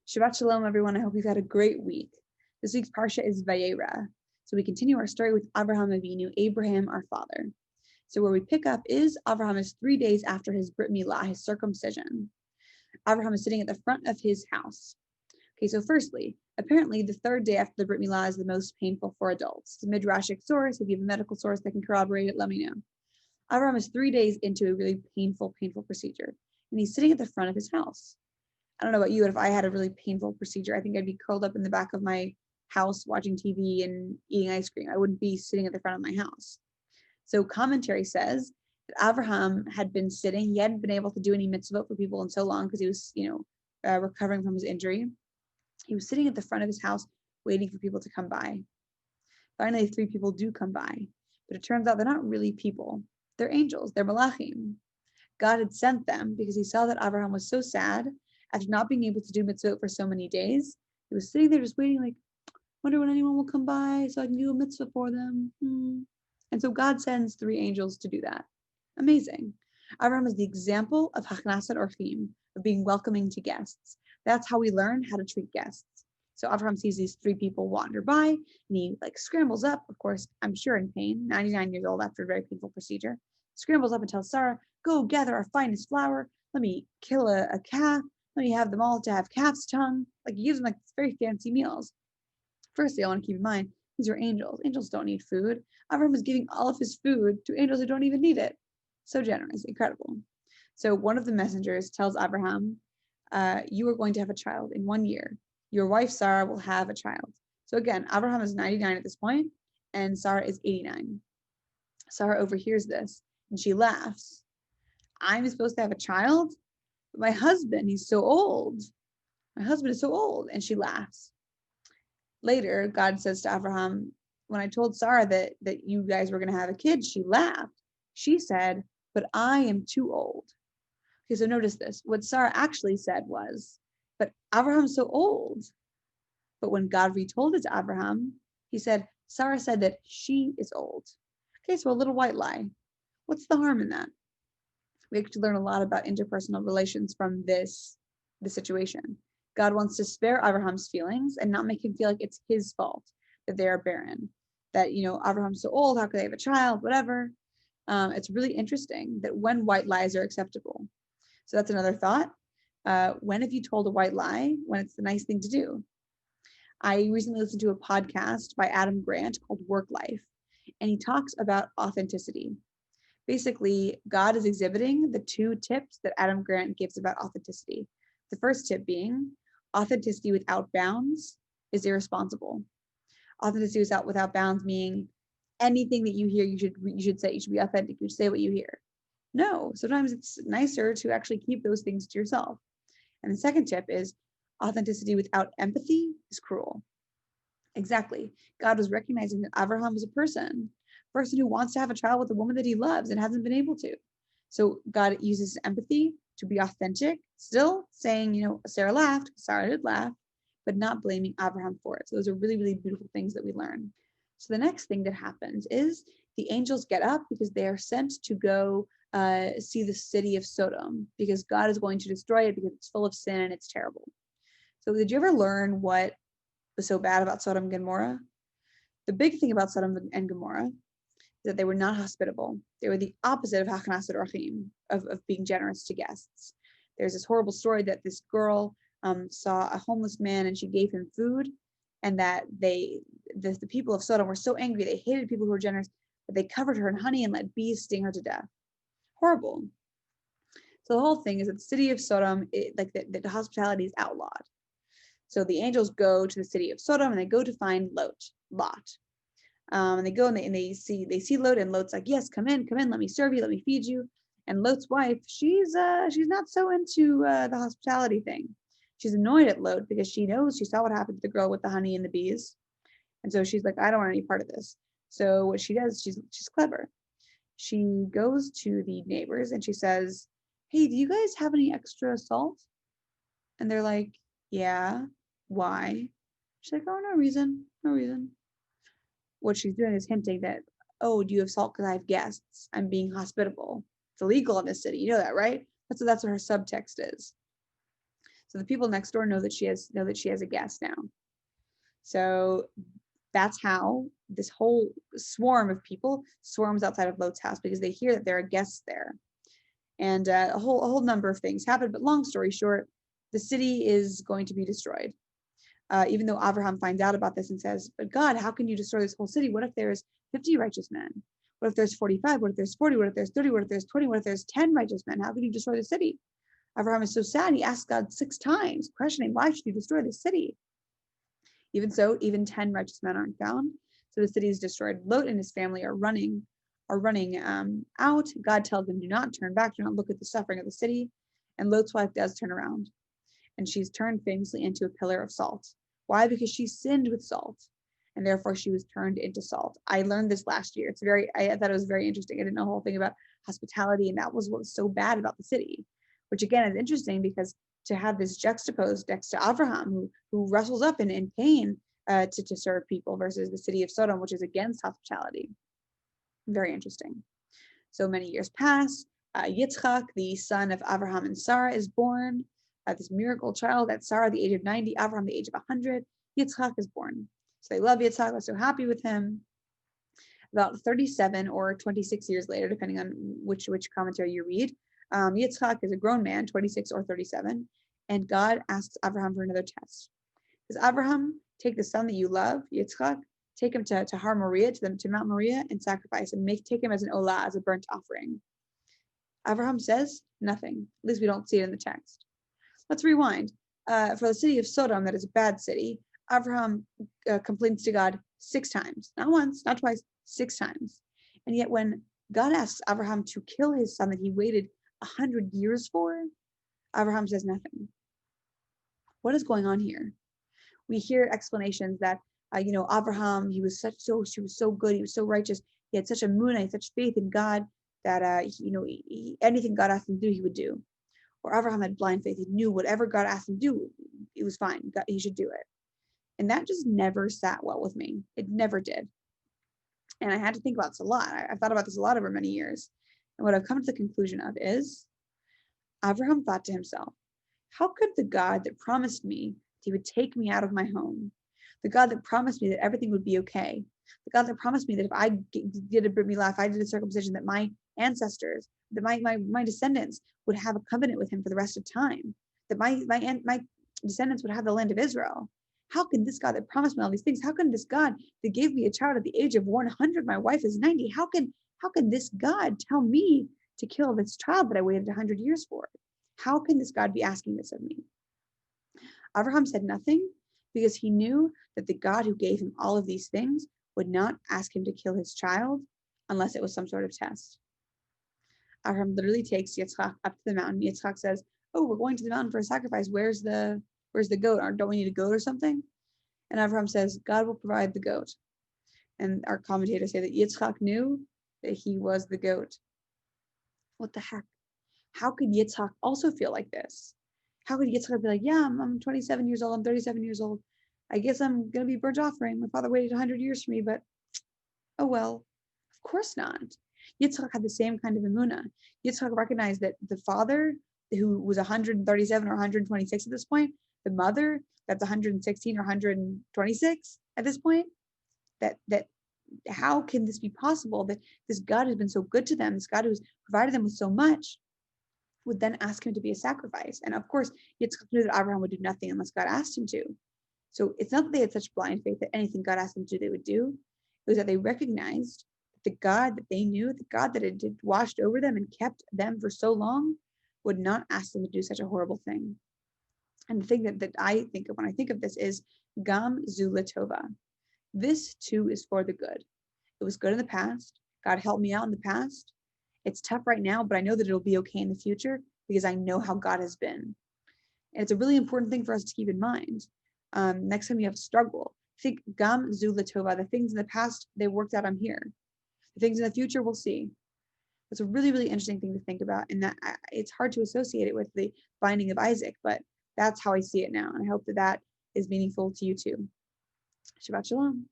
Shabbat Shalom, everyone. I hope you've had a great week. This week's Parsha is Vayera. So we continue our story with Avraham Avinu, Abraham, our father. So where we pick up is Avraham is 3 days after his Brit Milah, his circumcision. Avraham is sitting at the front of his house. Okay, so firstly, apparently the third day after the Brit Milah is the most painful for adults. It's a midrashic source. If you have a medical source that can corroborate it, let me know. Avraham is 3 days into a really painful procedure, and he's sitting at the front of his house. I don't know about you, but if I had a really painful procedure, I think I'd be curled up in the back of my house watching TV and eating ice cream. I wouldn't be sitting at the front of my house. So commentary says that Avraham had been sitting. He hadn't been able to do any mitzvot for people in so long because he was, recovering from his injury. He was sitting at the front of his house waiting for people to come by. Finally, 3 people do come by, but it turns out they're not really people. They're angels. They're malachim. God had sent them because he saw that Avraham was so sad after not being able to do mitzvot for so many days. He was sitting there just waiting, like, wonder when anyone will come by so I can do a mitzvah for them. And so God sends 3 angels to do that. Amazing. Avraham is the example of hachnasat orchim, of being welcoming to guests. That's how we learn how to treat guests. So Avraham sees these 3 people wander by, and he scrambles up, of course, I'm sure in pain, 99 years old after a very painful procedure, scrambles up and tells Sarah, go gather our finest flour, let me kill a calf, let me have them all to have calf's tongue. He gives them very fancy meals. Firstly, I want to keep in mind, these are angels. Angels don't need food. Avraham is giving all of his food to angels who don't even need it. So generous, incredible. So one of the messengers tells Avraham, you are going to have a child in 1 year. Your wife, Sarah, will have a child. So again, Avraham is 99 at this point, and Sarah is 89. Sarah overhears this, and she laughs. I'm supposed to have a child? But my husband, he's so old. My husband is so old. And she laughs. Later, God says to Avraham, when I told Sarah that you guys were going to have a kid, she laughed. She said, but I am too old. Okay, so notice this. What Sarah actually said was, but Avraham's so old. But when God retold it to Avraham, he said, Sarah said that she is old. Okay, so a little white lie. What's the harm in that? We actually learn a lot about interpersonal relations from this situation. God wants to spare Abraham's feelings and not make him feel like it's his fault that they are barren. That, Abraham's so old, how could they have a child, whatever. It's really interesting that when white lies are acceptable. So that's another thought. When have you told a white lie when it's the nice thing to do? I recently listened to a podcast by Adam Grant called Work Life, and he talks about authenticity. Basically, God is exhibiting the 2 tips that Adam Grant gives about authenticity. The first tip being, authenticity without bounds is irresponsible. Authenticity without bounds meaning anything that you hear, you should say. You should be authentic. You should say what you hear. No, sometimes it's nicer to actually keep those things to yourself. And the second tip is, authenticity without empathy is cruel. Exactly. God was recognizing that Avraham was a person who wants to have a child with a woman that he loves and hasn't been able to. So God uses empathy to be authentic, still saying, Sarah laughed, Sarah did laugh, but not blaming Avraham for it. So those are really, really beautiful things that we learn. So the next thing that happens is the angels get up because they are sent to go see the city of Sodom because God is going to destroy it because it's full of sin and it's terrible. So did you ever learn what was so bad about Sodom and Gomorrah? The big thing about Sodom and Gomorrah that they were not hospitable. They were the opposite of hachnasat orchim, of being generous to guests. There's this horrible story that this girl saw a homeless man and she gave him food, and that the people of Sodom were so angry, they hated people who were generous, that they covered her in honey and let bees sting her to death. Horrible. So the whole thing is that the city of Sodom, the hospitality is outlawed. So the angels go to the city of Sodom and they go to find Lot. And they go and they see Lot, and Lot's like, yes, come in, let me serve you, let me feed you. And Lot's wife, she's not so into the hospitality thing. She's annoyed at Lot because she saw what happened to the girl with the honey and the bees. And so she's like, I don't want any part of this. So what she does, she's clever. She goes to the neighbors and she says, hey, do you guys have any extra salt? And they're like, yeah, why? She's like, oh, no reason. What she's doing is hinting that, oh, do you have salt because I have guests? I'm being hospitable. It's illegal in this city. You know that, right? That's what her subtext is. So the people next door know that she has a guest now. So that's how this whole swarm of people swarms outside of Lot's house, because they hear that there are guests there. And a whole number of things happen. But long story short, the city is going to be destroyed. Even though Abraham finds out about this and says, but God, how can you destroy this whole city? What if there's 50 righteous men? What if there's 45? What if there's 40? What if there's 30? What if there's 20? What if there's 10 righteous men? How can you destroy the city? Abraham is so sad. He asks God 6 times, questioning, why should you destroy the city? Even so, even 10 righteous men aren't found. So the city is destroyed. Lot and his family are running out. God tells them, do not turn back. Do not look at the suffering of the city. And Lot's wife does turn around. And she's turned famously into a pillar of salt. Why? Because she sinned with salt. And therefore she was turned into salt. I learned this last year. I thought it was very interesting. I didn't know the whole thing about hospitality. And that was what was so bad about the city. Which again is interesting, because to have this juxtaposed next to Abraham, who wrestles up in pain to serve people, versus the city of Sodom, which is against hospitality. Very interesting. So many years pass. Yitzchak, the son of Abraham and Sarah, is born. This miracle child at Sarah, the age of 90, Abraham, the age of 100. Yitzchak is born. So they love Yitzchak. They're so happy with him. About 37 or 26 years later, depending on which commentary you read, Yitzchak is a grown man, 26 or 37, and God asks Abraham for another test. Says, Abraham, take the son that you love, Yitzchak, take him to Har Moriah, to Mount Moriah, and sacrifice him. Take him as an olah, as a burnt offering. Abraham says nothing. At least we don't see it in the text. Let's rewind. For the city of Sodom, that is a bad city, Abraham complains to God 6 times. Not once, not twice, 6 times. And yet when God asks Abraham to kill his son that he waited 100 years for, Abraham says nothing. What is going on here? We hear explanations that, Abraham, he was so good, he was so righteous, he had such a emunah, he had such faith in God that, anything God asked him to do, he would do. Or Abraham had blind faith. He knew whatever God asked him to do, it was fine. He should do it. And that just never sat well with me. It never did. And I had to think about this a lot. I've thought about this a lot over many years. And what I've come to the conclusion of is, Abraham thought to himself, how could the God that promised me he would take me out of my home, the God that promised me that everything would be okay, the God that promised me that if I did a brit milah, if I did a circumcision, that my ancestors, that my descendants would have a covenant with him for the rest of time, that my descendants would have the land of Israel. How can this God that promised me all these things, how can this God that gave me a child at the age of 100, my wife is 90, how can this God tell me to kill this child that I waited 100 years for? How can this God be asking this of me? Abraham said nothing, because he knew that the God who gave him all of these things would not ask him to kill his child unless it was some sort of test. Abraham literally takes Yitzchak up to the mountain. Yitzchak says, oh, we're going to the mountain for a sacrifice. Where's the goat? Or don't we need a goat or something? And Abraham says, God will provide the goat. And our commentators say that Yitzchak knew that he was the goat. What the heck? How could Yitzchak also feel like this? How could Yitzchak be like, yeah, I'm 27 years old, I'm 37 years old. I guess I'm going to be burnt offering. My father waited 100 years for me, but oh well. Of course not. Yitzchak had the same kind of emunah. Yitzchak recognized that the father, who was 137 or 126 at this point, the mother, that's 116 or 126 at this point, that how can this be possible, that this God has been so good to them, this God who's provided them with so much, would then ask him to be a sacrifice? And of course, Yitzchak knew that Abraham would do nothing unless God asked him to. So it's not that they had such blind faith that anything God asked them to do, they would do. It was that they recognized that the God that they knew, the God that had watched over them and kept them for so long, would not ask them to do such a horrible thing. And the thing that I think of when I think of this is Gam Zu Latova. This too is for the good. It was good in the past. God helped me out in the past. It's tough right now, but I know that it'll be okay in the future because I know how God has been. And it's a really important thing for us to keep in mind. Next time you have a struggle, think Gam Zu Latova. The things in the past, they worked out, I'm here. The things in the future, we'll see. It's a really, really interesting thing to think about. And that it's hard to associate it with the binding of Isaac, but that's how I see it now. And I hope that is meaningful to you too. Shabbat Shalom.